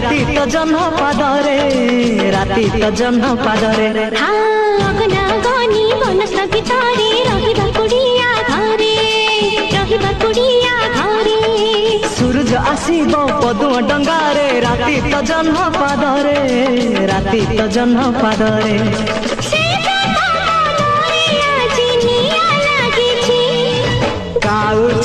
राति तो जन्म पादरे राति तो जन्म पादरे अगना गनी बनस भितरे रहिबा कुड़िया घरे सूरज आसीब पदुआ डंगारे राति तो जन्म पादरे राति तो जन्म पादरे से तो मनरे आज निया लागिछि काउ